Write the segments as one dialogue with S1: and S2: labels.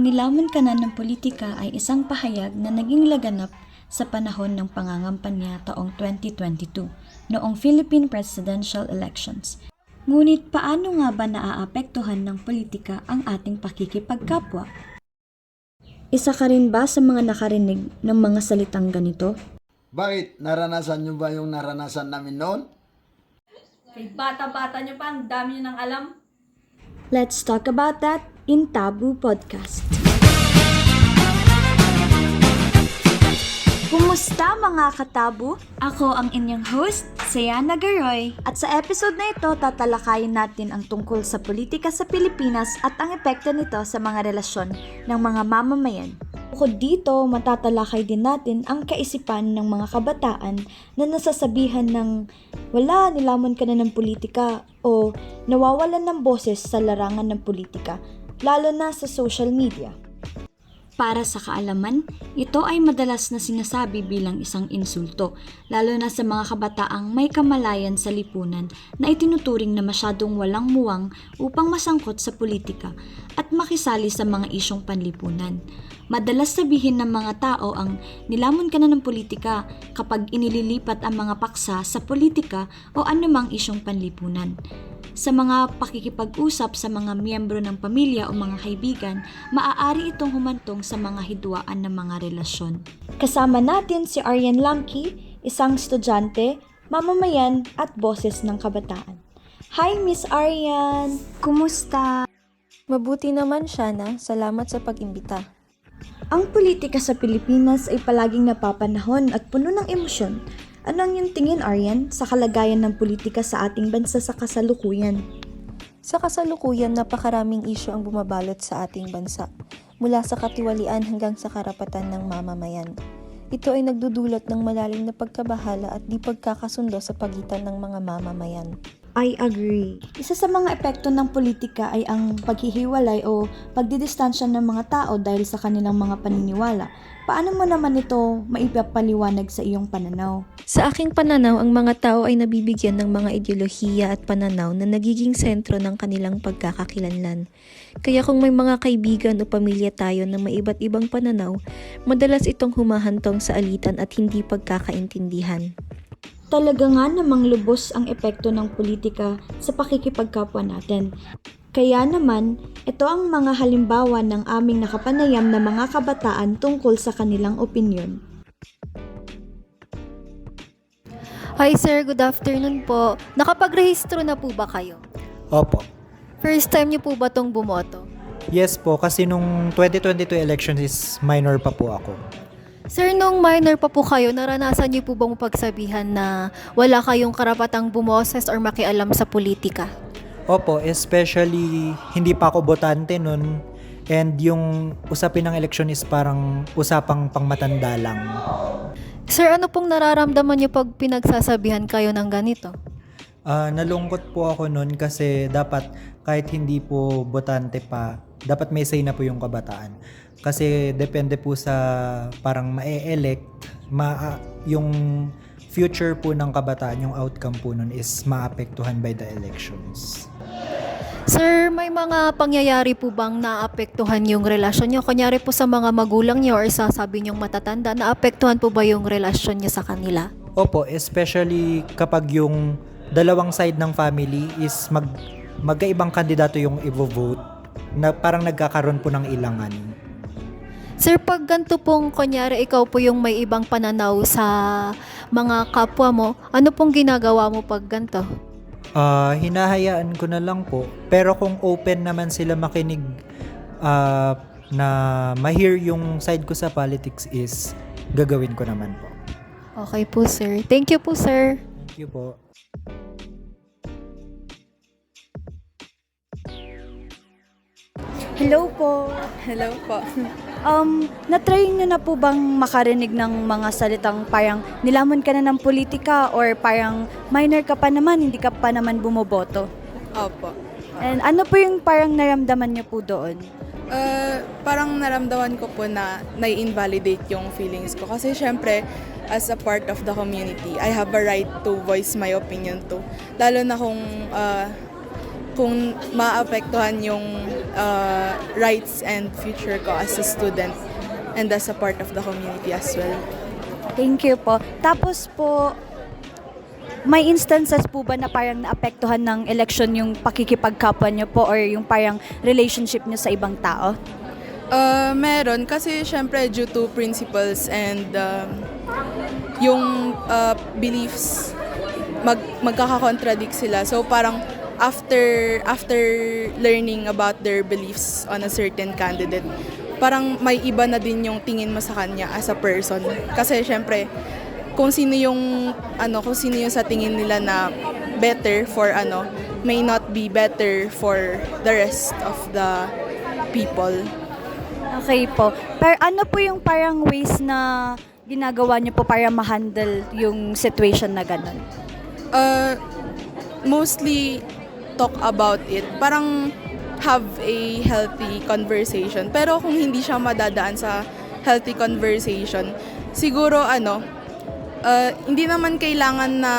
S1: nilamon ka na ng politika ay isang pahayag na naging laganap sa panahon ng pangangampanya taong 2022, noong Philippine presidential elections. Ngunit paano nga ba naaapektuhan ng politika ang ating pakikipagkapwa? Isa ka rin ba sa mga nakarinig ng mga salitang ganito?
S2: Bakit? Naranasan nyo ba yung naranasan namin noon?
S3: Kay bata-bata nyo pa, ang dami nyo nang alam.
S1: Let's talk about that in Taboo Podcast. Kumusta mga katabu? Ako ang inyong host, Sayana Garoy. At sa episode na ito, tatalakayin natin ang tungkol sa politika sa Pilipinas at ang epekto nito sa mga relasyon ng mga mamamayan. Bukod dito, matatalakay din natin ang kaisipan ng mga kabataan na nasasabihan ng wala, nilamon ka na ng politika o nawawalan ng boses sa larangan ng politika, lalo na sa social media. Para sa kaalaman, ito ay madalas na sinasabi bilang isang insulto, lalo na sa mga kabataang may kamalayan sa lipunan na itinuturing na masyadong walang muwang upang masangkot sa politika at makisali sa mga isyong panlipunan. Madalas sabihin ng mga tao ang nilamon ka na ng politika kapag inililipat ang mga paksa sa politika o anumang isyong panlipunan. Sa mga pakikipag-usap sa mga miyembro ng pamilya o mga kaibigan, maaari itong humantong sa mga hidwaan ng mga relasyon. Kasama natin si Aryan Lamki, isang estudyante, mamamayan at boses ng kabataan. Hi Miss Aryan! Kumusta?
S4: Mabuti naman, Shana. Salamat sa pag-imbita.
S1: Ang politika sa Pilipinas ay palaging napapanahon at puno ng emosyon. Ano ang iyong tingin, Aryan, sa kalagayan ng politika sa ating bansa sa kasalukuyan?
S4: Sa kasalukuyan, napakaraming isyu ang bumabalot sa ating bansa, mula sa katiwalian hanggang sa karapatan ng mamamayan. Ito ay nagdudulot ng malalim na pagkabahala at di pagkakasundo sa pagitan ng mga mamamayan.
S1: I agree. Isa sa mga epekto ng politika ay ang paghihiwalay o pagdidistansya ng mga tao dahil sa kanilang mga paniniwala. Paano mo naman ito maipapaliwanag sa iyong pananaw?
S4: Sa aking pananaw, ang mga tao ay nabibigyan ng mga ideolohiya at pananaw na nagiging sentro ng kanilang pagkakakilanlan. Kaya kung may mga kaibigan o pamilya tayo na may iba't ibang pananaw, madalas itong humahantong sa alitan at hindi pagkakaintindihan.
S1: Talaga nga namang lubos ang epekto ng politika sa pakikipagkapwa natin. Kaya naman, ito ang mga halimbawa ng aming nakapanayam na mga kabataan tungkol sa kanilang opinyon.
S5: Hi sir, good afternoon po. Nakapagrehistro na po ba kayo?
S6: Opo.
S5: First time niyo po ba tong bumoto?
S6: Yes po, kasi nung 2022 elections is minor pa po ako.
S5: Sir, nung minor pa po kayo, naranasan niyo po bang mapagsabihan na wala kayong karapatang bumoses or makialam sa politika?
S6: Opo, especially hindi pa ako botante nun, and yung usapin ng eleksyon is parang usapang pangmatanda lang.
S5: Sir, ano pong nararamdaman niyo pag pinagsasabihan kayo ng ganito?
S6: Nalungkot po ako nun kasi dapat kahit hindi po botante pa, dapat may say na po yung kabataan. Kasi depende po sa parang ma-elect, yung future po ng kabataan, yung outcome po nun is maapektuhan by the elections.
S5: Sir, may mga pangyayari po bang naapektuhan yung relasyon niyo? Kunyari po sa mga magulang niyo or sasabi niyong matatanda, naapektuhan po ba yung relasyon niyo sa kanila?
S6: Opo, especially kapag yung dalawang side ng family is magkaibang kandidato yung i-vote, na parang nagkakaroon po ng ilangan.
S5: Sir, pag ganito pong kunyari ikaw po yung may ibang pananaw sa mga kapwa mo, ano pong ginagawa mo pag ganito?
S6: Hinahayaan ko na lang po. Pero kung open naman sila makinig na ma-hear yung side ko sa politics is gagawin ko naman po.
S5: Okay po, sir. Thank you po, sir.
S6: Thank you po.
S1: Hello po!
S7: Hello po.
S1: Na-try niyo na po bang makarinig ng mga salitang parang nilamon ka na ng politika or parang minor ka pa naman, hindi ka pa naman bumoboto?
S7: Opo.
S1: And ano po yung parang naramdaman niyo po doon?
S7: Parang naramdaman ko po na nai-invalidate yung feelings ko. Kasi syempre, as a part of the community, I have a right to voice my opinion too. Lalo na kung maapektuhan yung rights and future ko as a student and as a part of the community as well.
S1: Thank you po. Tapos po, may instances po ba na parang naapektuhan ng election yung pakikipagkapwa nyo po or yung parang relationship nyo sa ibang tao?
S7: Meron kasi syempre due to principles and yung beliefs magkaka-contradict sila. So parang after learning about their beliefs on a certain candidate, parang may iba na din yung tingin mo sa kanya as a person. Kasi syempre kung sino yung sa tingin nila na better for may not be better for the rest of the people.
S1: Okay po. Pero ano po yung parang ways na ginagawa niyo po para ma-handle yung situation na ganun?
S7: Mostly talk about it. Parang have a healthy conversation. Pero kung hindi siya madadaan sa healthy conversation, siguro hindi naman kailangan na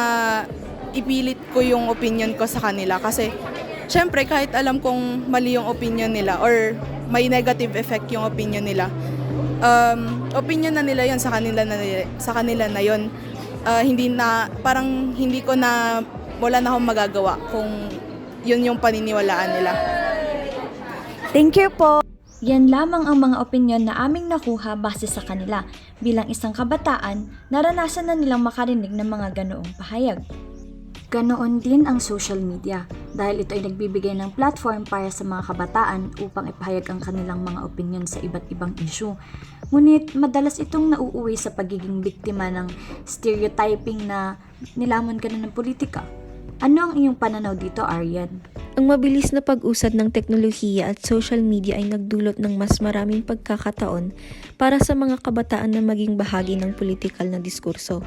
S7: ipilit ko yung opinion ko sa kanila. Kasi syempre kahit alam kong mali yung opinion nila or may negative effect yung opinion nila, opinion na nila yon sa kanila na yon. Wala na akong magagawa kung yun yung paniniwalaan nila.
S1: Thank you po! Yan lamang ang mga opinyon na aming nakuha base sa kanila. Bilang isang kabataan, naranasan na nilang makarinig ng mga ganoong pahayag. Ganoon din ang social media dahil ito ay nagbibigay ng platform para sa mga kabataan upang ipahayag ang kanilang mga opinyon sa iba't ibang issue. Ngunit madalas itong nauuwi sa pagiging biktima ng stereotyping na nilamon ka na ng politika. Ano ang iyong pananaw dito, Aryan?
S4: Ang mabilis na pag-usad ng teknolohiya at social media ay nagdulot ng mas maraming pagkakataon para sa mga kabataan na maging bahagi ng politikal na diskurso.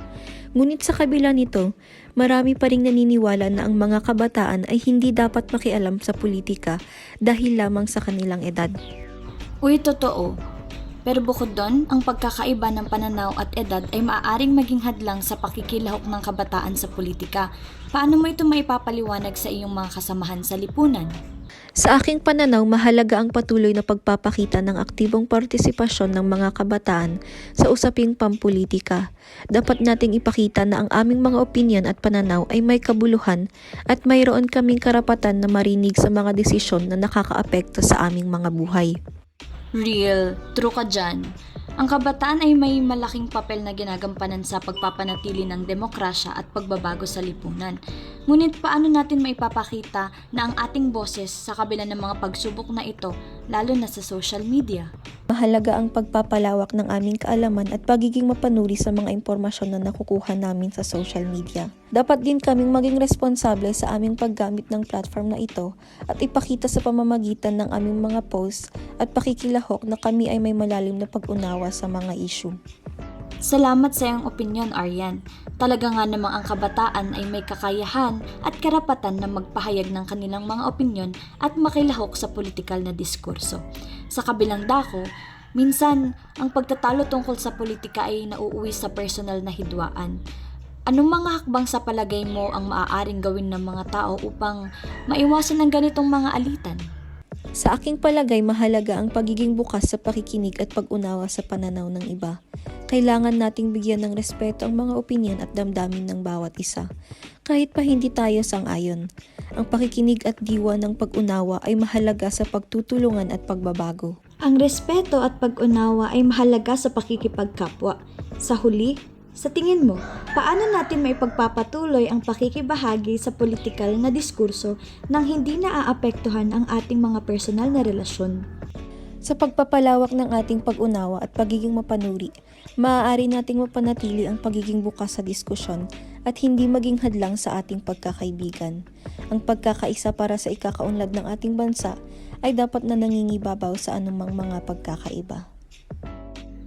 S4: Ngunit sa kabila nito, marami pa ring naniniwala na ang mga kabataan ay hindi dapat makialam sa politika dahil lamang sa kanilang edad.
S1: Uy, totoo. Pero bukod doon, ang pagkakaiba ng pananaw at edad ay maaaring maging hadlang sa pakikilahok ng kabataan sa politika. Paano mo ito maipapaliwanag sa iyong mga kasamahan sa lipunan?
S4: Sa aking pananaw, mahalaga ang patuloy na pagpapakita ng aktibong partisipasyon ng mga kabataan sa usaping pampolitika. Dapat nating ipakita na ang aming mga opinyon at pananaw ay may kabuluhan at mayroon kaming karapatan na marinig sa mga desisyon na nakakaapekto sa aming mga buhay.
S1: Real, true ka dyan. Ang kabataan ay may malaking papel na ginagampanan sa pagpapanatili ng demokrasya at pagbabago sa lipunan. Ngunit paano natin maipapakita na ang ating boses sa kabila ng mga pagsubok na ito, lalo na sa social media?
S4: Mahalaga ang pagpapalawak ng aming kaalaman at pagiging mapanuri sa mga impormasyon na nakukuha namin sa social media. Dapat din kaming maging responsable sa aming paggamit ng platform na ito at ipakita sa pamamagitan ng aming mga posts at pakikilahok na kami ay may malalim na pag-unawa sa mga issue.
S1: Salamat sa iyong opinyon, Aryan. Talaga nga namang ang kabataan ay may kakayahan at karapatan na magpahayag ng kanilang mga opinyon at makilahok sa politikal na diskurso. Sa kabilang dako, minsan ang pagtatalo tungkol sa politika ay nauuwi sa personal na hidwaan. Anong mga hakbang sa palagay mo ang maaaring gawin ng mga tao upang maiwasan ang ganitong mga alitan?
S4: Sa aking palagay, mahalaga ang pagiging bukas sa pakikinig at pag-unawa sa pananaw ng iba. Kailangan nating bigyan ng respeto ang mga opinyon at damdamin ng bawat isa. Kahit pa hindi tayo sang-ayon, ang pakikinig at diwa ng pag-unawa ay mahalaga sa pagtutulungan at pagbabago.
S1: Ang respeto at pag-unawa ay mahalaga sa pakikipagkapwa. Sa huli, sa tingin mo, paano natin maipagpapatuloy ang pakikibahagi sa politikal na diskurso nang hindi naaapektuhan ang ating mga personal na relasyon?
S4: Sa pagpapalawak ng ating pag-unawa at pagiging mapanuri, maaari nating mapanatili ang pagiging bukas sa diskusyon at hindi maging hadlang sa ating pagkakaibigan. Ang pagkakaisa para sa ikakaunlad ng ating bansa ay dapat na nangingibabaw sa anumang mga pagkakaiba.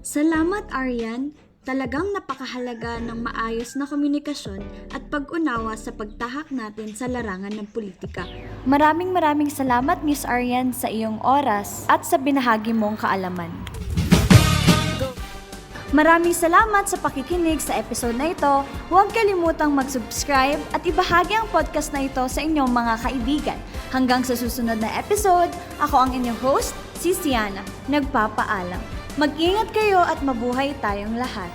S1: Salamat, Aryan! Talagang napakahalaga ng maayos na komunikasyon at pag-unawa sa pagtahak natin sa larangan ng politika. Maraming salamat, Miss Aryan, sa iyong oras at sa binahagi mong kaalaman. Maraming salamat sa pakikinig sa episode na ito. Huwag kalimutang mag-subscribe at ibahagi ang podcast na ito sa inyong mga kaibigan. Hanggang sa susunod na episode, ako ang inyong host, si Siana. Nagpapaalam. Mag-ingat kayo at mabuhay tayong lahat.